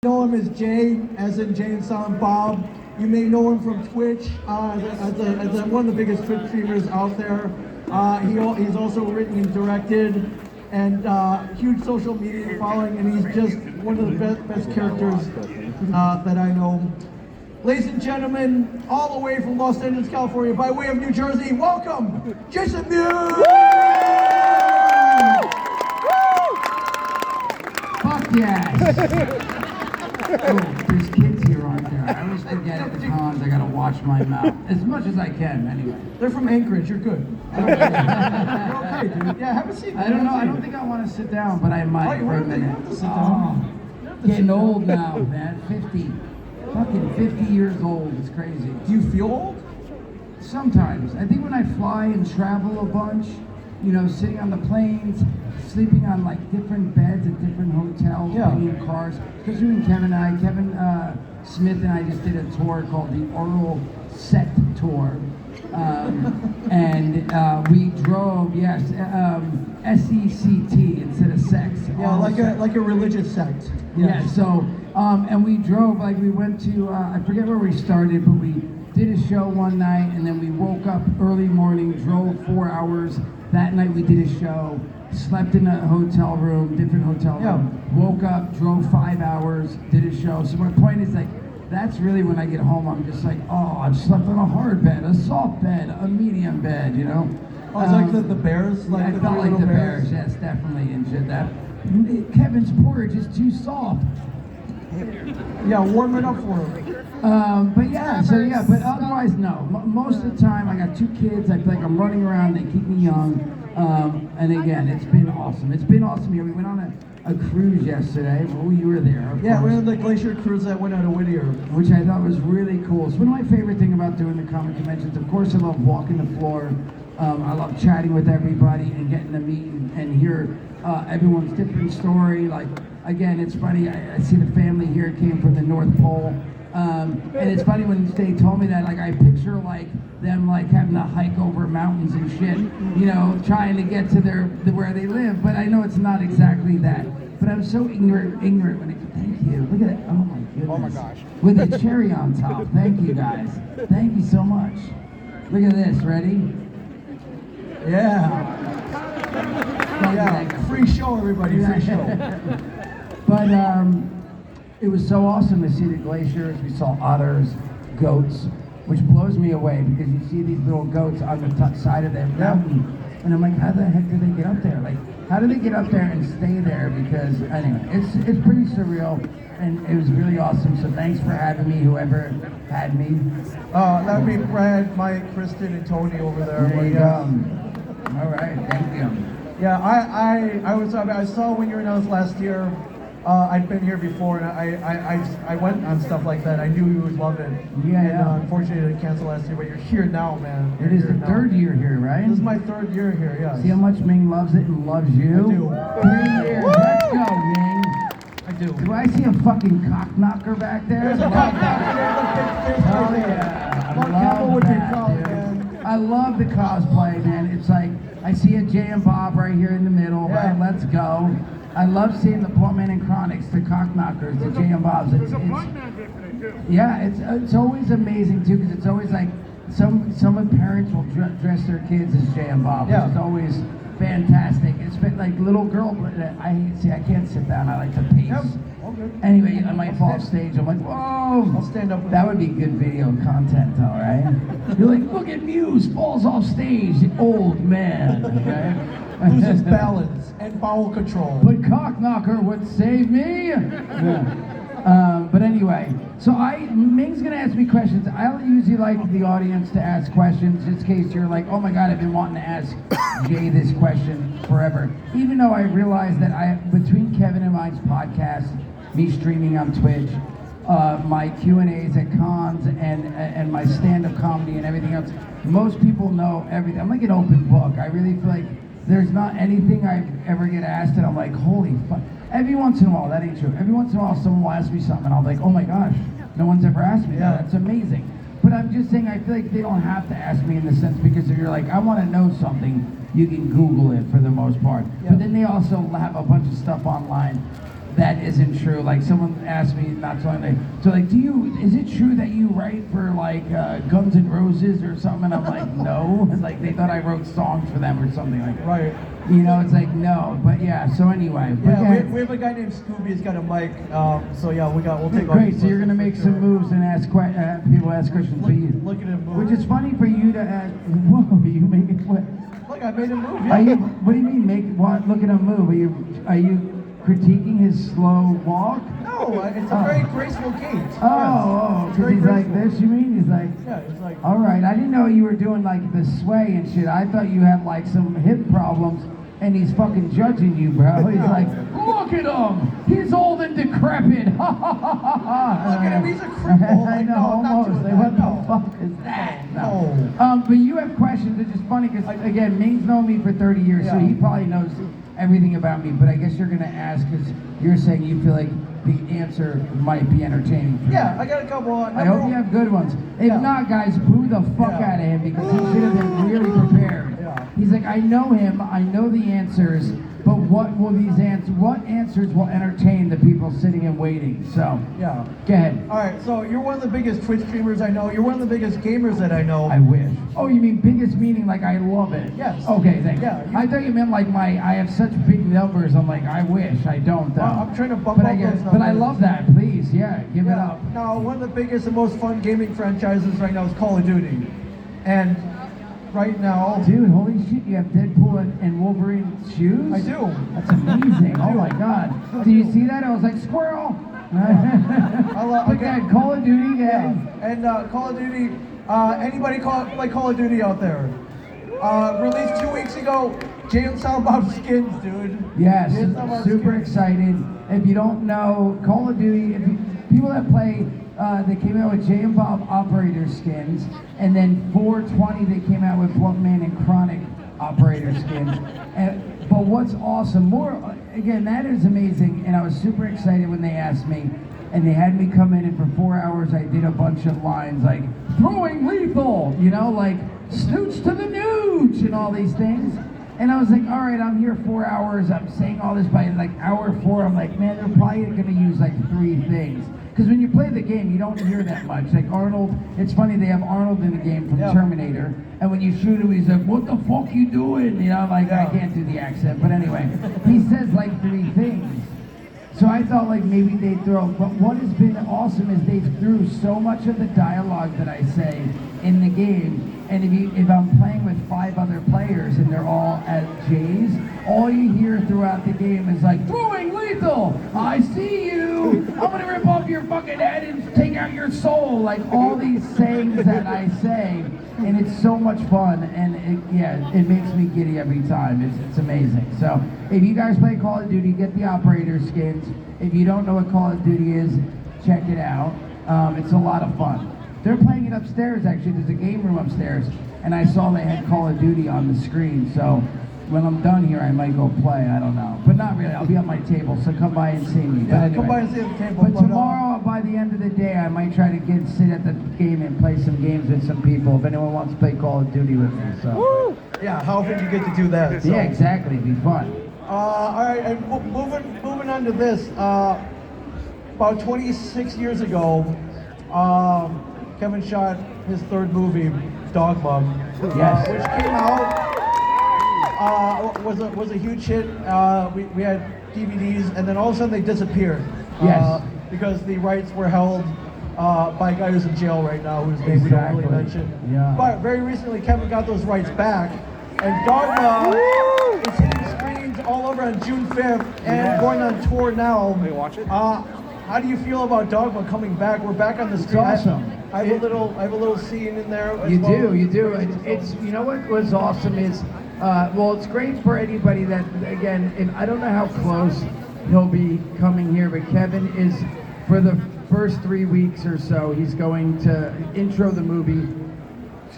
Know him as Jay, as in Jay and Silent Bob. You may know him from Twitch as one of the biggest Twitch streamers out there. He's also written and directed, and huge social media following, and he's just one of the best characters that I know. Ladies and gentlemen, all the way from Los Angeles, California, by way of New Jersey, welcome, Jason Mewes! Fuck yes! Oh, there's kids here, aren't there? I always forget at the cons I gotta watch my mouth. As much as I can, anyway. They're from Anchorage, you're good. You're okay, dude. Yeah, have a seat. I don't know, I don't think I want to sit down, but I might for a minute. You have to sit down. Getting old now, man. 50. Fucking 50 years old. It's crazy. Do you feel old? Sometimes. I think when I fly and travel a bunch, you know, sitting on the planes, sleeping on like different beds at different hotels, being in cars. Especially when Kevin Smith and I just did a tour called the Oral Set Tour. And we drove, S-E-C-T instead of sex. Yeah, like a religious sect. Yeah, so, and we drove, like we went to, I forget where we started, but we did a show one night, and then we woke up early morning, drove 4 hours. That night we did a show, slept in a hotel room, different hotel room, woke up, drove 5 hours, did a show. So my point is like, that's really when I get home, I'm just like, oh, I've slept on a hard bed, a soft bed, a medium bed, you know? Oh, it's like the Bears? Like I felt like the Bears, yes, definitely, and shit. That Kevin's porridge is too soft. Yeah, warm it up for him. But yeah, so yeah, but otherwise, no. Most of the time, I got 2 kids. I feel like I'm running around. They keep me young. And again, it's been awesome. It's been awesome here. We went on a cruise yesterday. Well, you were there. Yeah, we went on the glacier cruise that went out of Whittier, which I thought was really cool. It's one of my favorite things about doing the comic conventions. Of course, I love walking the floor. I love chatting with everybody and getting to meet and hear everyone's different story. Like, again, it's funny. I see the family here came from the North Pole. And it's funny when they told me that, like, I picture like them like having to hike over mountains and shit, you know, trying to get to where they live. But I know it's not exactly that. But I'm so ignorant when it. Thank you. Look at it. Oh my goodness. Oh my gosh. With a cherry on top. Thank you guys. Thank you so much. Look at this. Ready? Yeah. Free show, everybody. Free show. But it was so awesome to see the glaciers. We saw otters, goats, which blows me away because you see these little goats on the side of the mountain, and I'm like, how the heck did they get up there? Like, how do they get up there and stay there? Because anyway, it's pretty surreal, and it was really awesome. So thanks for having me, whoever had me. That'd be Brad, Mike, Kristen, and Tony over there. There you go. All right, thank you. Yeah, I saw when you were in us last year. I'd been here before, and I went on stuff like that. I knew you would love it. Yeah, and, unfortunately, I didn't cancel last year, but you're here now, man. It is the 3rd year here, right? This is my 3rd year here, yes. See how much Ming loves it and loves you? I do. 3 years, let's go, Ming. I do. Do I see a fucking cock knocker back there? There's a cock knocker. Oh yeah, Mark Hamill would be proud, man. I love the cosplay, man. It's like, I see a Jay and Bob right here in the middle, right? Let's go. I love seeing the Poor Man and Chronics, the cock knockers, the Jay and Bobs. It's always amazing too, because it's always like some parents will dress their kids as Jay and Bob, which is always fantastic. It's been like little girl. I can't sit down. I like to pace. Yep. Okay. Anyway, I might fall off stage. I'm like, whoa! I'll stand up. That would be good video content, all right? You're like, look at Mewes falls off stage, old man. Okay? Loses balance and bowel control. But Cockknocker would save me. Yeah. But anyway, so Ming's gonna ask me questions. I usually like the audience to ask questions, just in case you're like, oh my God, I've been wanting to ask Jay this question forever. Even though I realize that between Kevin and mine's podcast, me streaming on Twitch, my Q&As at cons, and my stand-up comedy and everything else, most people know everything. I'm like an open book. I really feel like there's not anything I ever get asked that I'm like, holy fuck. Every once in a while, that ain't true. Every once in a while, someone will ask me something, and I'll be like, oh my gosh, no one's ever asked me that. That's amazing. But I'm just saying, I feel like they don't have to ask me in the sense, because if you're like, I want to know something, you can Google it for the most part. But then they also have a bunch of stuff online that isn't true. Like someone asked me not so long ago, so like, is it true that you write for like Guns N' Roses or something? And I'm like, no. And like they thought I wrote songs for them or something like that. Right. You know, it's like no, but yeah. So anyway, Yeah, we have a guy named Scooby. He's got a mic. So yeah, we'll take. Great. So you're gonna make some moves and ask people ask questions for you. Look at him move. Which is funny for you to ask. Whoa, you make it. What? Look, I made him move. Are you? What do you mean make? What? Look at him move. Are you critiquing his slow walk? No, it's a very graceful gait. Oh, yes. because he's like this. You mean he's like? Yeah, it's like. All right. I didn't know you were doing like the sway and shit. I thought you had like some hip problems. And he's fucking judging you, bro. He's like, look at him! He's old and decrepit! Ha ha ha ha ha! Look at him, he's a cripple! I know, almost. Like, what the fuck is that? No. But you have questions, it's just funny because, again, Ming's known me for 30 years, so he probably knows everything about me, but I guess you're going to ask because you're saying you feel like the answer might be entertaining for you. Yeah, I got a couple on. I hope you have good ones. If not, guys, boo the fuck out of him because he should have been really prepared. He's like, I know him, I know the answers, but what answers will entertain the people sitting and waiting? So, yeah. Go ahead. All right, so you're one of the biggest Twitch streamers I know. You're one of the biggest gamers that I know. I wish. Oh, you mean biggest meaning like I love it? Yes. Okay, thanks. Yeah, I thought you meant like I have such big numbers. I'm like, I wish. I don't though. I'm trying to bump up those numbers. But I love that. Please, give it up. Now, one of the biggest and most fun gaming franchises right now is Call of Duty. And right now... Dude, holy shit, you have Deadpool and Wolverine shoes? I do. That's amazing. Oh my god. Did you see that? I was like, squirrel! Again, Call of Duty, And Call of Duty, anybody play Call of Duty out there? Released 2 weeks ago, Jay and Silent Bob skins, dude. Yes, super excited. If you don't know, Call of Duty, people that play, they came out with Jay and Bob Operator skins, and then 420 they came out with Bluntman and Chronic Operator skins. But what's awesome, again, that is amazing, and I was super excited when they asked me, and they had me come in, and for 4 hours I did a bunch of lines like, throwing lethal, like, snooch to the nooch, and all these things. And I was like, all right, I'm here 4 hours, I'm saying all this by like hour 4, I'm like, man, they're probably gonna use like 3 things. Because when you play the game, you don't hear that much. Like Arnold, it's funny, they have Arnold in the game from Terminator, and when you shoot him, he's like, what the fuck you doing? I can't do the accent, but anyway, he says like 3 things. So I thought like maybe they'd throw, but what has been awesome is they threw so much of the dialogue that I say in the game, and if I'm playing with 5 other players and they're all at J's, all you hear throughout the game is like, throwing lethal, I see you, I'm gonna rip off your fucking head and take out your soul, like all these sayings that I say, and it's so much fun, and it makes me giddy every time. It's amazing. So if you guys play Call of Duty, get the operator skins. If you don't know what Call of Duty is, check it out. It's a lot of fun. They're playing it upstairs, actually. There's a game room upstairs, and I saw they had Call of Duty on the screen, so when I'm done here, I might go play, I don't know. But not really, I'll be at my table, so come by and see me. Yeah, anyway. come by and see the table. But tomorrow, by the end of the day, I might try to sit at the game and play some games with some people, if anyone wants to play Call of Duty with me, so. Woo! Yeah, how often you get to do that? So. Yeah, exactly, it'd be fun. All right, and moving on to this, about 26 years ago, Kevin shot his 3rd movie, Dogma, which came out, was a huge hit. We had DVDs, and then all of a sudden they disappeared. Because the rights were held by a guy who's in jail right now, whose name we don't really mention. Yeah. But very recently, Kevin got those rights back, and Dogma is hitting screens all over on June 5th, and going on tour now. Can we watch it? How do you feel about Dogma coming back? We're back on the screen. It's awesome. I have a little scene in there. You do. It's you know what was awesome is, it's great for anybody that, again, I don't know how close he'll be coming here, but Kevin is, for the first 3 weeks or so, he's going to intro the movie.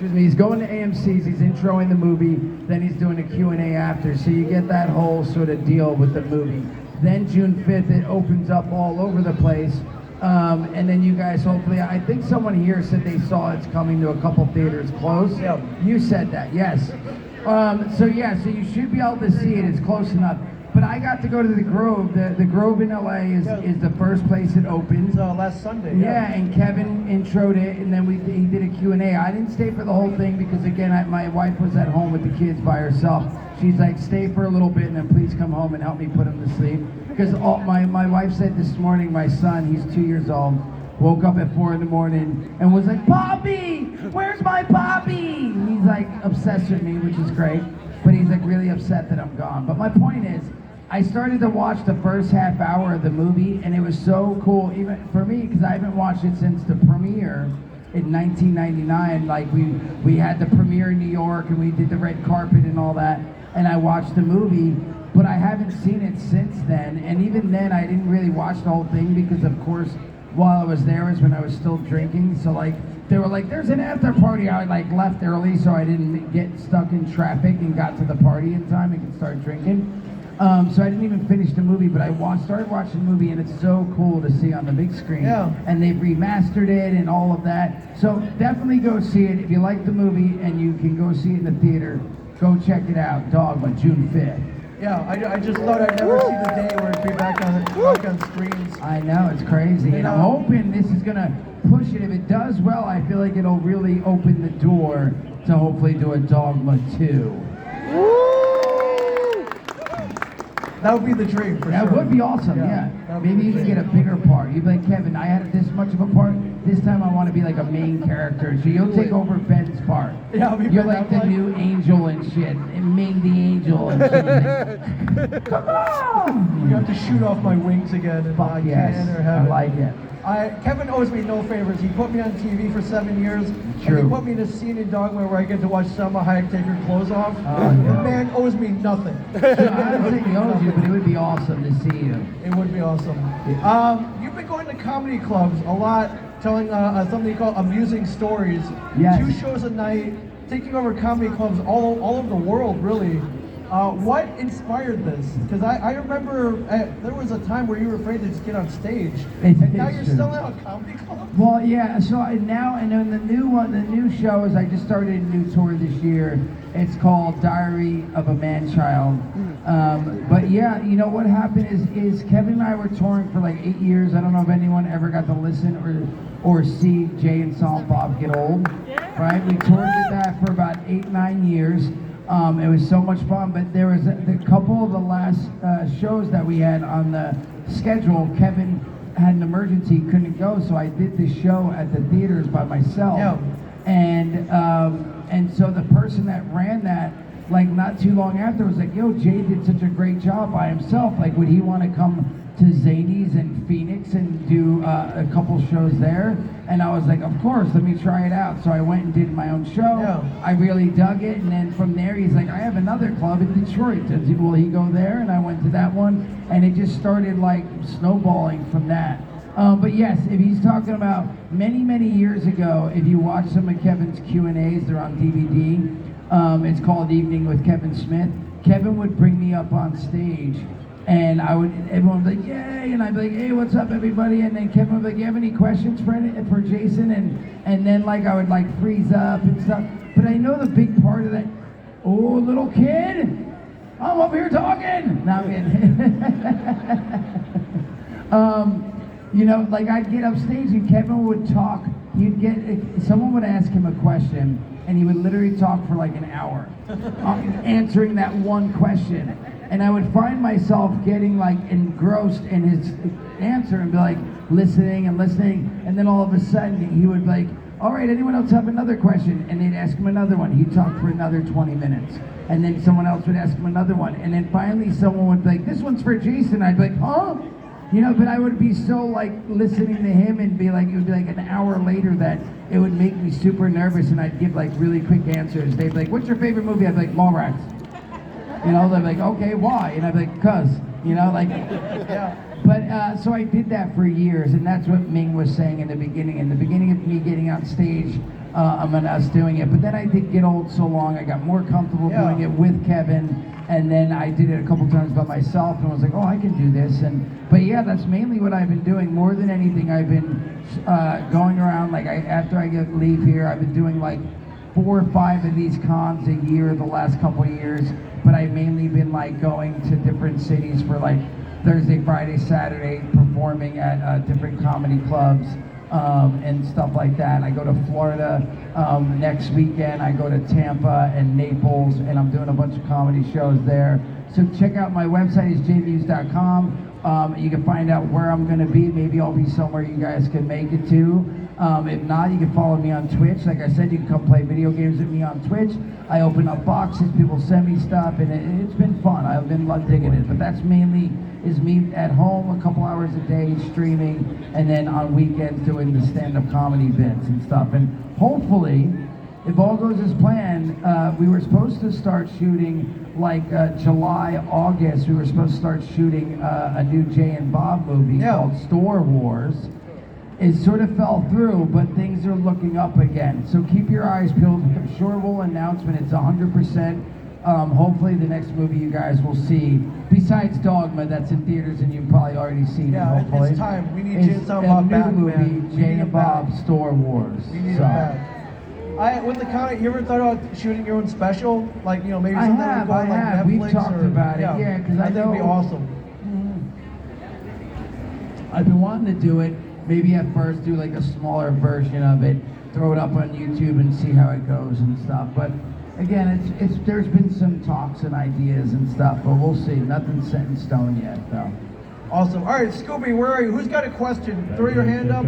He's going to AMC's, he's introing the movie, then he's doing a Q&A after, so you get that whole sort of deal with the movie. Then June 5th, it opens up all over the place. And then you guys hopefully, I think someone here said they saw it's coming to a couple theaters close. Yeah. You said that, yes. So you should be able to see it, it's close enough. But but I got to go to the Grove. The Grove in LA is the first place it opened. Last Sunday. Yeah, and Kevin introed it, and then he did a Q&A. I didn't stay for the whole thing because, again, my wife was at home with the kids by herself. She's like, stay for a little bit, and then please come home and help me put them to sleep. Because my wife said this morning, my son, he's 2 years old, woke up at 4 in the morning and was like, Poppy, where's my Poppy? He's like obsessed with me, which is great, but he's like really upset that I'm gone. But my point is, I started to watch the first half hour of the movie, and it was so cool, even for me, because I haven't watched it since the premiere in 1999. Like we had the premiere in New York, and we did the red carpet and all that, and I watched the movie. But I haven't seen it since then, and even then I didn't really watch the whole thing because, of course, while I was there was when I was still drinking. So like they were like, there's an after party. I like left early so I didn't get stuck in traffic and got to the party in time and could start drinking. So I didn't even finish the movie, but I started watching the movie, and it's so cool to see on the big screen. Yeah. And they've remastered it and all of that. So definitely go see it if you like the movie and you can go see it in the theater. Go check it out. Dogma, June 5th. Yeah, I just thought I'd never see the day where it'd be back on screens. I know, it's crazy. And I'm hoping this is going to push it. If it does well, I feel like it'll really open the door to hopefully do a Dogma 2. That would be the dream, for sure. That would be awesome, yeah. Maybe you can get a bigger part. You'd be like, Kevin, I had this much of a part. This time I want to be like a main character. So you'll take over Ben's part. Yeah, I'll be You're Ben. like the new angel and shit. And Ming the angel and shit. Like, come on! You have to shoot off my wings again. And Fuck yes, I like it. Kevin owes me no favors. He put me on TV for 7 years. True. And he put me in a scene in Dogma where I get to watch Selma Hayek take her clothes off. Oh, The yeah. man owes me nothing. So I don't think he owes you, but it would be awesome to see you. It would be awesome. You've been going to comedy clubs a lot, telling something called amusing stories. Yes. 2 shows a night, taking over comedy clubs all over the world, really. What inspired this? Because I remember there was a time where you were afraid to just get on stage, and now you're true. still at a comedy club. Well, yeah. So now, and then the new show is I just started a new tour this year. It's called Diary of a Man-Child. But yeah, you know what happened is Kevin and I were touring for like 8 years. I don't know if anyone ever got to listen or see Jay and Silent Bob Get Old. Right? We toured with that for about 8-9 years. It was so much fun, but there was a couple of the last shows that we had on the schedule. Kevin had an emergency, couldn't go, so I did the show at the theaters by myself. Yeah. And so the person that ran that, like not too long after, was like, yo, Jay did such a great job by himself. Like, would he want to come to Zanies in Phoenix and do a couple shows there? And I was like, of course, let me try it out. So I went and did my own show. Yeah. I really dug it. And then from there, he's like, I have another club in Detroit. Will he go there? And I went to that one. And it just started like snowballing from that. But yes, if he's talking about many years ago, if you watch some of Kevin's Q&As, they're on DVD. It's called Evening with Kevin Smith. Kevin would bring me up on stage, and everyone would be like, yay, and I'd be like, hey, what's up, everybody? And then Kevin would be like, you have any questions for Jason? And then like I would like freeze up and stuff. But I know the big part of that, oh, little kid, I'm up here talking. No, I'm kidding. You know, like I'd get up stage and Kevin would talk. Someone would ask him a question, and he would literally talk for like an hour, answering that one question. And I would find myself getting like engrossed in his answer and be like listening, and then all of a sudden he would be like, all right, anyone else have another question? And they'd ask him another one. He'd talk for another 20 minutes. And then someone else would ask him another one. And then finally someone would be like, this one's for Jason. I'd be like, huh? You know, but I would be so like listening to him and be like, it would be like an hour later that it would make me super nervous, and I'd give like really quick answers. They'd be like, what's your favorite movie? I'd be like, Mallrats. You know, they'd be like, okay, why? And I'd be like, cuz, you know, like, yeah. But so I did that for years, and that's what Ming was saying in the beginning. In the beginning of me getting on stage, and us doing it. But then I did Get Old so long, I got more comfortable doing it with Kevin. And then I did it a couple times by myself, and I was like, oh, I can do this. But yeah, that's mainly what I've been doing. More than anything, I've been going around, like after I leave here, I've been doing like 4 or 5 of these cons a year the last couple of years, but I've mainly been like going to different cities for like Thursday, Friday, Saturday, performing at different comedy clubs and stuff like that. I go to Florida next weekend. I go to Tampa and Naples, and I'm doing a bunch of comedy shows there. So check out my website, is jmuse.com. You can find out where I'm going to be. Maybe I'll be somewhere you guys can make it to. If not, you can follow me on Twitch. Like I said, you can come play video games with me on Twitch. I open up boxes, people send me stuff, and it's been fun. I've been digging it. But that's mainly is me at home a couple hours a day streaming, and then on weekends doing the stand-up comedy bits and stuff. And hopefully, if all goes as planned, we were supposed to start shooting like July, August. We were supposed to start shooting a new Jay and Bob movie called Store Wars. It sort of fell through, but things are looking up again. So keep your eyes peeled. I'm sure we'll announce when it's 100%. Hopefully the next movie you guys will see, besides Dogma, that's in theaters and you've probably already seen it, hopefully. It's time. We need Jay and Bob back, man. Jay and Bob Store Wars. We need it back. With the comic, you ever thought about shooting your own special? Like, maybe something that would go on like Netflix? We've talked about it, yeah, because I know. I think it'd be awesome. I've been wanting to do it. Maybe at first do like a smaller version of it, throw it up on YouTube and see how it goes and stuff. But again, it's there's been some talks and ideas and stuff, but we'll see. Nothing's set in stone yet, though. Awesome. All right, Scooby, where are you? Who's got a question? Throw your hand up.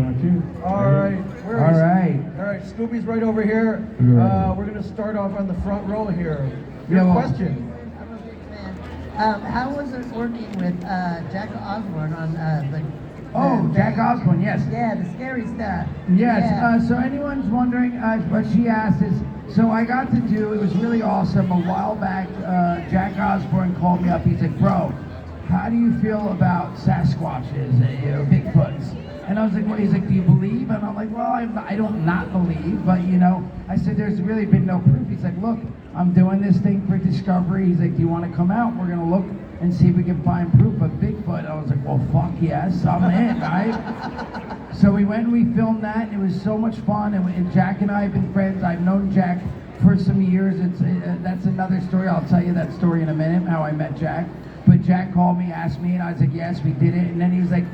All right. Where are you? All right, Scooby's right over here. We're going to start off on the front row here. Your question. I'm a big fan. How was it working with Jack Osborne on Jack Osborne, yes. Yeah, the scary stuff. Yes, Yeah. So anyone's wondering, what she asked is, so I got to do, it was really awesome, a while back, Jack Osborne called me up, he's like, bro, how do you feel about Sasquatches, Bigfoots? And I was like, well, he's like, do you believe? And I'm like, well, I don't not believe, but I said, there's really been no proof. He's like, look, I'm doing this thing for Discovery. He's like, do you want to come out? We're going to look and see if we can find proof of Bigfoot. I was like, well, fuck yes, I'm in, right? So we went and we filmed that, and it was so much fun. And Jack and I have been friends. I've known Jack for some years. That's another story. I'll tell you that story in a minute, how I met Jack. But Jack called me, asked me, and I was like, yes, we did it. And then he was like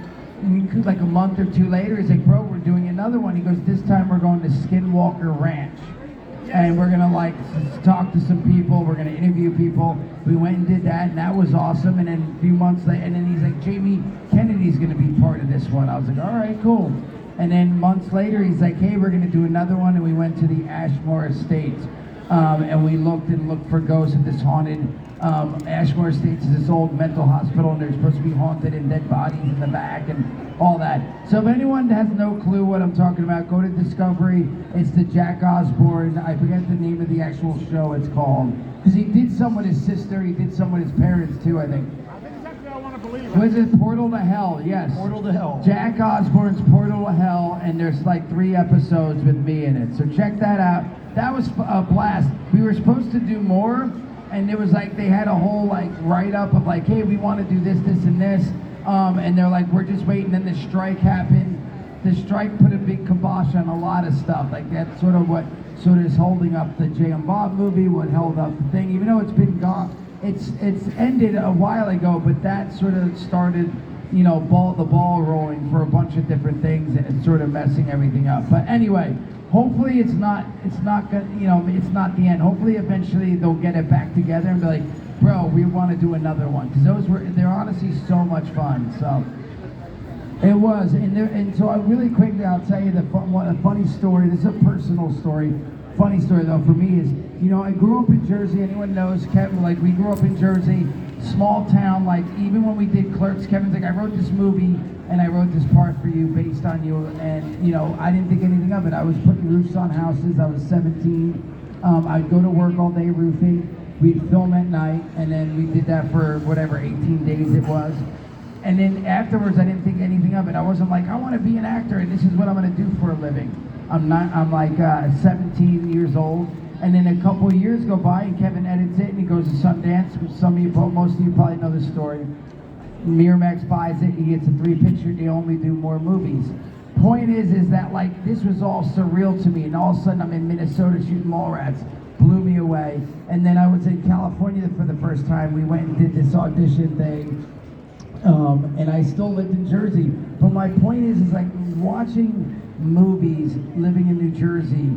a month or two later, he's like, bro, we're doing another one. He goes, this time we're going to Skinwalker Ranch. And we're gonna talk to some people, we're gonna interview people. We went and did that, and that was awesome. And then a few months later, and then he's like, Jamie Kennedy's gonna be part of this one. I was like, all right, cool. And then months later, he's like, hey, we're gonna do another one. And we went to the Ashmore Estates. And we looked for ghosts at this haunted, Ashmore Estates is this old mental hospital, and they're supposed to be haunted and dead bodies in the back and all that. So if anyone has no clue what I'm talking about, go to Discovery. It's the Jack Osborne, I forget the name of the actual show it's called. Because he did some with his sister, he did some with his parents too, I think. Was it Portal to Hell? Yes. Portal to Hell. Jack Osborne's Portal to Hell, and there's like 3 episodes with me in it. So check that out. That was a blast. We were supposed to do more, and it was like they had a whole like write-up of like, hey, we want to do this, this, and this. And they're like, we're just waiting. Then the strike happened. The strike put a big kibosh on a lot of stuff. Like that's sort of what is holding up the Jay and Bob movie, what held up the thing. Even though it's been gone, it's ended a while ago, but that sort of started, the ball rolling for a bunch of different things, and it's sort of messing everything up. But anyway, hopefully it's not the end. Hopefully eventually they'll get it back together and be like, bro, we want to do another one, because they're honestly so much fun. So it was, and so really quickly I'll tell you a funny story. This is a personal story. Funny story though for me is, I grew up in Jersey. Anyone knows Kevin? Like we grew up in Jersey, small town. Like even when we did Clerks, Kevin's like, I wrote this movie and I wrote this part for you based on you, and I didn't think anything of it. I was putting roofs on houses. I was 17. I'd go to work all day roofing. We'd film at night, and then we did that for whatever 18 days it was. And then afterwards, I didn't think anything of it. I wasn't like, I want to be an actor, and this is what I'm going to do for a living. I'm like 17 years old, and then a couple of years go by, and Kevin edits it, and he goes to Sundance. Most of you probably know the story. Miramax buys it. He gets a 3-picture deal, and we do more movies. Point is that like this was all surreal to me, and all of a sudden I'm in Minnesota shooting Mallrats. blew me away. And then I was in California for the first time. We went and did this audition thing. And I still lived in Jersey. But my point is like watching movies, living in New Jersey,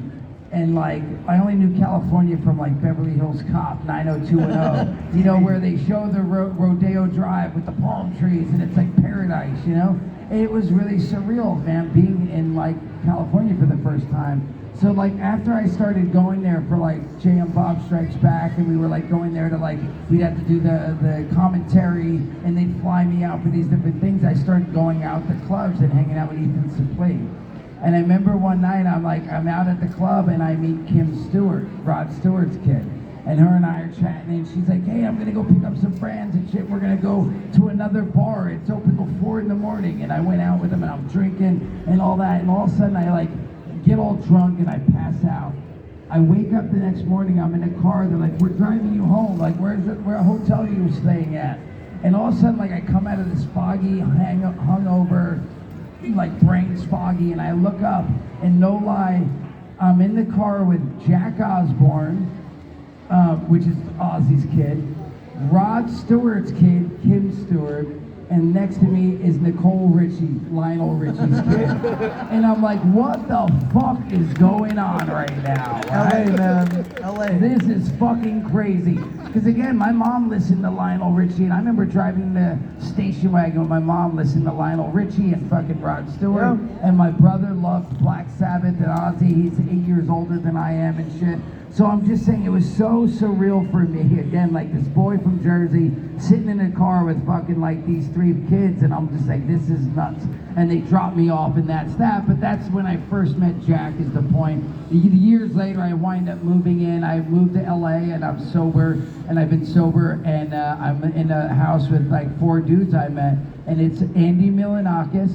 and like I only knew California from like Beverly Hills Cop 90210, you know, where they show the Rodeo Drive with the palm trees and it's like paradise, you know. And it was really surreal, man, being in like California for the first time. So like after I started going there for like Jay and Bob Strikes Back, and we were like going there to like, we'd have to do the commentary, and they'd fly me out for these different things. I started going out to clubs and hanging out with Ethan Suplee. And I remember one night I'm out at the club and I meet Kim Stewart, Rod Stewart's kid. And her and I are chatting, and she's like, hey, I'm gonna go pick up some friends and shit. We're gonna go to another bar. It's open till 4 in the morning. And I went out with them and I'm drinking and all that. And all of a sudden I like get all drunk and I pass out. I wake up the next morning, I'm in a car. They're like, we're driving you home. Like, where hotel you staying at? And all of a sudden, like, I come out of this foggy, hungover, like brain's foggy, and I look up, and no lie, I'm in the car with Jack Osborne, which is Ozzy's kid, Rod Stewart's kid, Kim Stewart, and next to me is Nicole Richie, Lionel Richie's kid. And I'm like, what the fuck is going on right now? Right? LA, man. LA. This is fucking crazy. Because again, my mom listened to Lionel Richie, and I remember driving the station wagon with my mom listening to Lionel Richie and fucking Rod Stewart. Yeah. And my brother loved Black Sabbath and Ozzy. He's 8 years older than I am and shit. So I'm just saying, it was so surreal for me, again, like this boy from Jersey, sitting in a car with fucking like these 3 kids, and I'm just like, this is nuts. And they dropped me off, and that's that. But that's when I first met Jack, is the point. Years later, I wind up moving in. I moved to LA, and I'm sober, and I've been sober, and I'm in a house with like 4 dudes I met. And it's Andy Milonakis,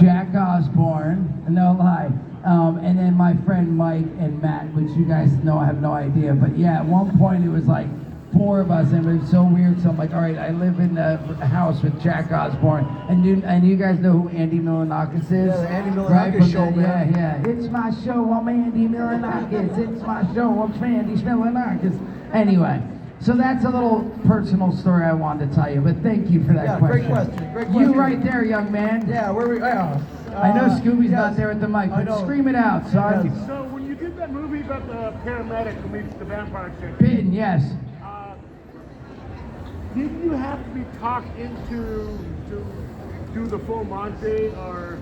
Jack Osborne, no lie. And then my friend Mike and Matt, which you guys know, I have no idea. But yeah, at one point it was like 4 of us, and it was so weird. So I'm like, all right, I live in a house with Jack Osborne. And you guys know who Andy Milonakis is? Yeah, the Andy Milonakis right? show, man. Yeah. It's my show, I'm Andy Milonakis. It's my show, I'm Andy Milonakis. Anyway. So that's a little personal story I wanted to tell you, but thank you for that question. Great question. You right there, young man. Yeah, where we? I know Scooby's not there at the mic, but scream it out, son. Yes. So when you did that movie about the paramedic who meets the vampire chick, Bitten, yes. did you have to be talked into to do the full Monty, or?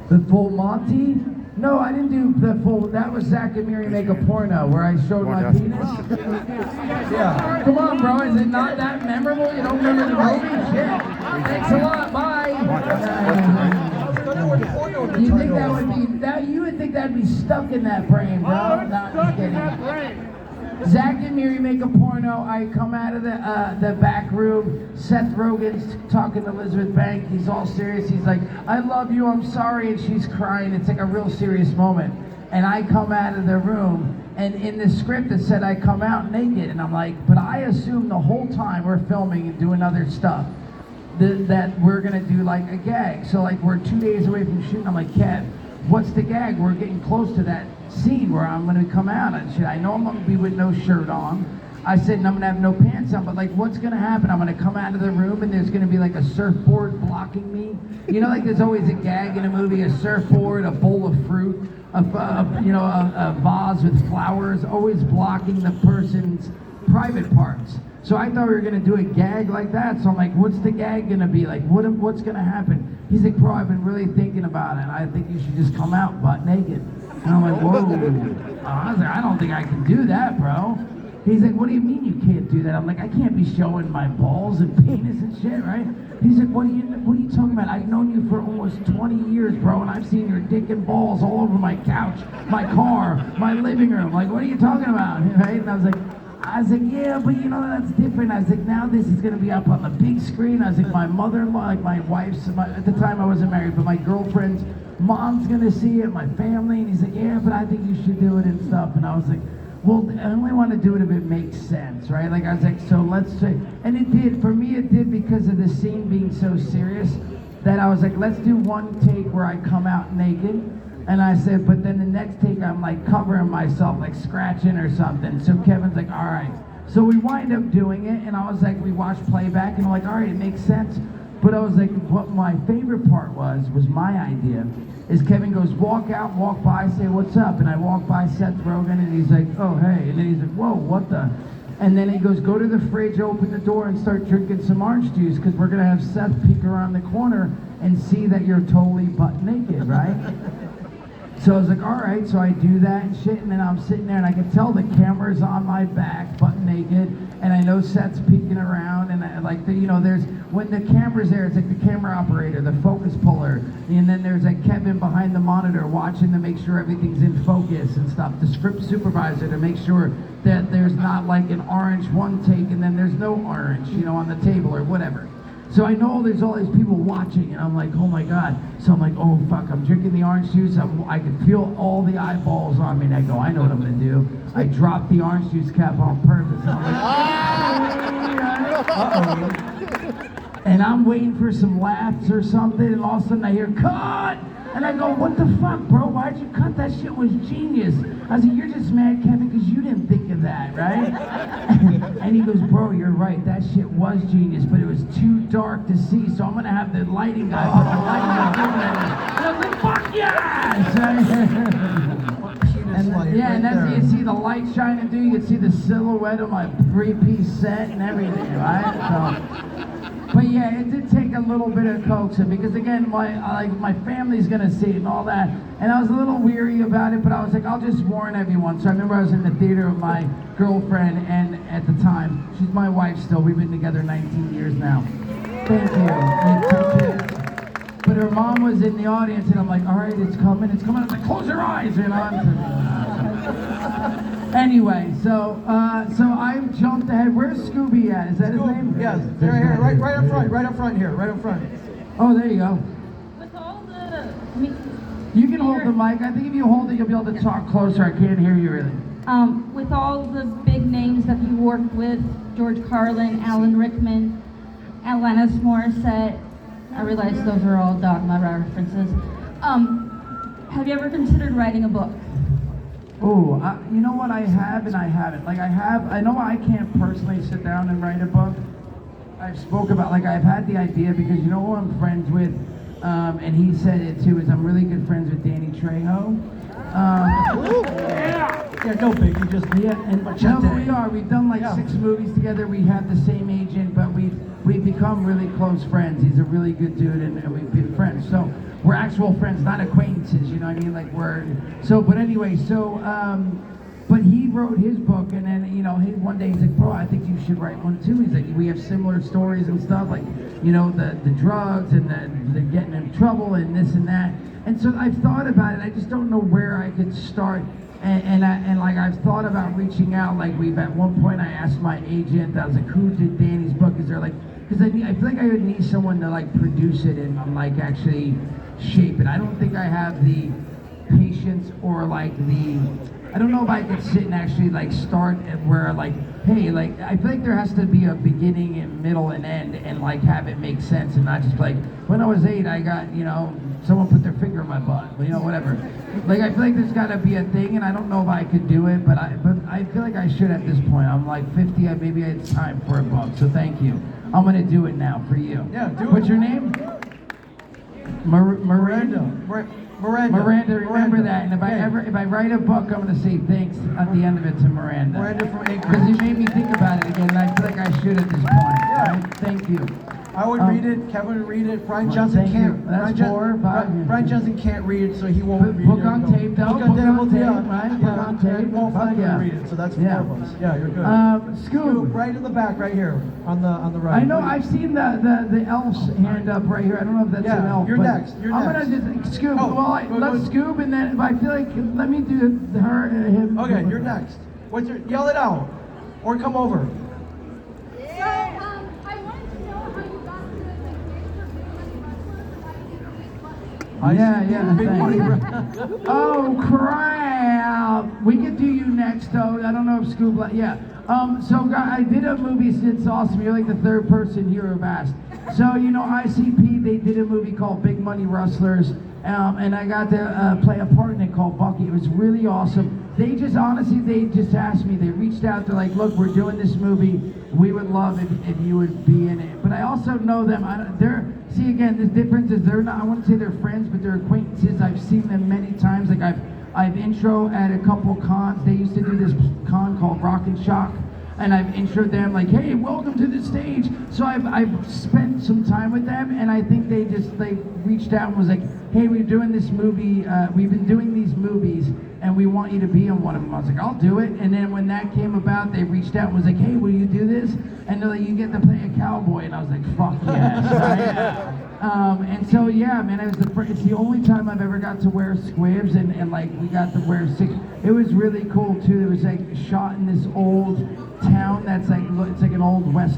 The full Monty? No, I didn't do the full. That was Zach and Miri Make a Porno, where I showed my penis. Yeah. Come on, bro. Is it not that memorable? You don't remember the movie? Shit. Thanks a lot. Bye. You think that would be that? You would think that'd be stuck in that brain, bro? Oh, it's Not stuck just in kidding. that brain. Zach and Miri Make a Porno. I come out of the back room. Seth Rogen's talking to Elizabeth Banks. He's all serious. He's like, I love you, I'm sorry. And she's crying. It's like a real serious moment. And I come out of the room, and in the script it said I come out naked. And I'm like, but I assume the whole time we're filming and doing other stuff that we're going to do like a gag. So like we're 2 days away from shooting. I'm like, Kev, what's the gag? We're getting close to that scene where I'm going to come out and shit. I know I'm going to be with no shirt on. I said, and I'm going to have no pants on, but like what's going to happen? I'm going to come out of the room and there's going to be like a surfboard blocking me. You know, like there's always a gag in a movie, a surfboard, a bowl of fruit, a vase with flowers, always blocking the person's private parts. So I thought we were going to do a gag like that. So I'm like, what's the gag going to be? Like, what's going to happen? He's like, bro, I've been really thinking about it. And I think you should just come out butt naked. And I'm like, whoa. I was like, I don't think I can do that, bro. He's like, what do you mean you can't do that? I'm like, I can't be showing my balls and penis and shit, right? He's like, what are you talking about? I've known you for almost 20 years, bro, and I've seen your dick and balls all over my couch, my car, my living room. Like, what are you talking about, right? And I was like, yeah, but you know, that's different. I was like, now this is gonna be up on the big screen. I was like, my mother-in-law, like my wife's, at the time I wasn't married, but my girlfriend's mom's gonna see it, my family. And he's like, yeah, but I think you should do it and stuff. And I was like, well, I only want to do it if it makes sense, right? Like, I was like, so let's say, and it did. For me, it did because of the scene being so serious that I was like, let's do one take where I come out naked. And I said, but then the next take I'm like covering myself, like scratching or something. So Kevin's like, all right. So we wind up doing it, and I was like, we watched playback, and I'm like, all right, it makes sense. But I was like, what my favorite part was my idea, is Kevin goes, walk out, walk by, say what's up. And I walk by Seth Rogen, and he's like, oh, hey. And then he's like, whoa, what the? And then he goes, go to the fridge, open the door, and start drinking some orange juice, because we're going to have Seth peek around the corner and see that you're totally butt naked, right? So I was like, all right, so I do that and shit, and then I'm sitting there, and I can tell the camera's on my back, butt naked, and I know Seth's peeking around, and I, like, there's, when the camera's there, it's like the camera operator, the focus puller, and then there's like Kevin behind the monitor watching to make sure everything's in focus and stuff, the script supervisor to make sure that there's not like an orange one take, and then there's no orange, on the table or whatever. So I know there's all these people watching, and I'm like, oh my God. So I'm like, oh fuck, I'm drinking the orange juice. I can feel all the eyeballs on me, and I go, I know what I'm gonna do. I drop the orange juice cap on purpose. And I'm like, uh-oh. And I'm waiting for some laughs or something, and all of a sudden I hear, cut! And I go, what the fuck, bro? Why'd you cut? That shit was genius. I said, you're just mad, Kevin, because you didn't think of that, right? And he goes, bro, you're right. That shit was genius, but it was too dark to see, so I'm going to have the lighting guy put the lighting up. And I was like, fuck yes! And then you see the light shining through. You can see the silhouette of my three-piece set and everything, right? So... But yeah, it did take a little bit of coaxing, because again, my family's gonna see it and all that, and I was a little weary about it, but I was like, I'll just warn everyone. So I remember I was in the theater with my girlfriend, and at the time, she's my wife still, we've been together 19 years now. Thank you. And 2 kids. But her mom was in the audience, and I'm like, all right, it's coming. I was like, close your eyes, Anyway, so I jumped ahead. Where's Scooby at? Is that his name? Yes, they're here, right up front here, right up front. Oh, there you go. With all the... You can hold the mic. I think if you hold it, you'll be able to talk closer. I can't hear you really. With all the big names that you worked with, George Carlin, Alan Rickman, Alanis Morissette, I realize those are all Dogma references. Have you ever considered writing a book? Oh, you know what? I have and I haven't. Like I know I can't personally sit down and write a book. I've spoke about, like I've had the idea because you know who I'm friends with, and he said it too, is I'm really good friends with Danny Trejo. Yeah, no biggie, just we are. We've done like 6 movies together. We have the same agent, but we've become really close friends. He's a really good dude, and we've been friends. So we're actual friends, not acquaintances. You know what I mean? Like but anyway, but he wrote his book, and then one day he's like, bro, I think you should write one too. He's like, we have similar stories and stuff, like the drugs and the getting in trouble and this and that. And so I've thought about it. I just don't know where I could start. And like I've thought about reaching out. Like at one point I asked my agent, I was like, who did Danny's book? Is there like, because I feel like I would need someone to like produce it and like actually shape it. I don't think I have the patience or like I don't know if I could sit and actually like start at where like, hey, like I feel like there has to be a beginning and middle and end and like have it make sense and not just like, when I was 8 I got, someone put their finger in my butt, whatever. Like I feel like there's gotta be a thing, and I don't know if I could do it, but I feel like I should at this point. I'm like 50, maybe it's time for a book, so thank you. I'm gonna do it now for you. Yeah, do it. What's your name? Miranda. Miranda, remember that. And if I write a book, I'm gonna say thanks at the end of it to Miranda. Miranda from Anchorage. Because you made me think about it again, and I feel like I should at this point. Yeah. Right? Thank you. I would read it. Kevin would read it. Brian Johnson can't. That's 4, 5. Brian Johnson can't read it, so he won't read it. Book on tape, though. Book on tape, right? Book on tape. Won't find Yeah. read it. So that's 4 of us. Yeah, you're good. Scoop. Right in the back, right here, on the right. I know. I've seen the elf's hand up right here. I don't know if that's an elf. You're but next. I'm gonna just Scoop. Let's Scoop, and then if I feel like, let me do her, him. Okay, you're next. Yell it out, or come over. Thanks. Oh crap! We can do you next though. I don't know if Scoop. So I did a movie. It's awesome. You're like the 3rd person here who've asked. So ICP, they did a movie called Big Money Rustlers, And I got to play a part in it called Bucky. It was really awesome. They just asked me, they reached out, they're like, look, we're doing this movie. We would love if you would be in it. But I also know them. See, again, the difference is they're not, I wouldn't say they're friends, but they're acquaintances. I've seen them many times. Like I've intro at a couple cons. They used to do this con called Rock and Shock. And I've introed them like, hey, welcome to the stage. So I've spent some time with them, and I think they reached out and was like, hey, we're doing this movie, we've been doing these movies, and we want you to be in one of them. I was like, I'll do it. And then when that came about, they reached out and was like, hey, will you do this? And they're like, you get to play a cowboy. And I was like, fuck yes. Right? And so, yeah, man, it's the only time I've ever got to wear squibs, and like, we got to wear six. It was really cool, too. It was like shot in this old town that's like, it's like an old west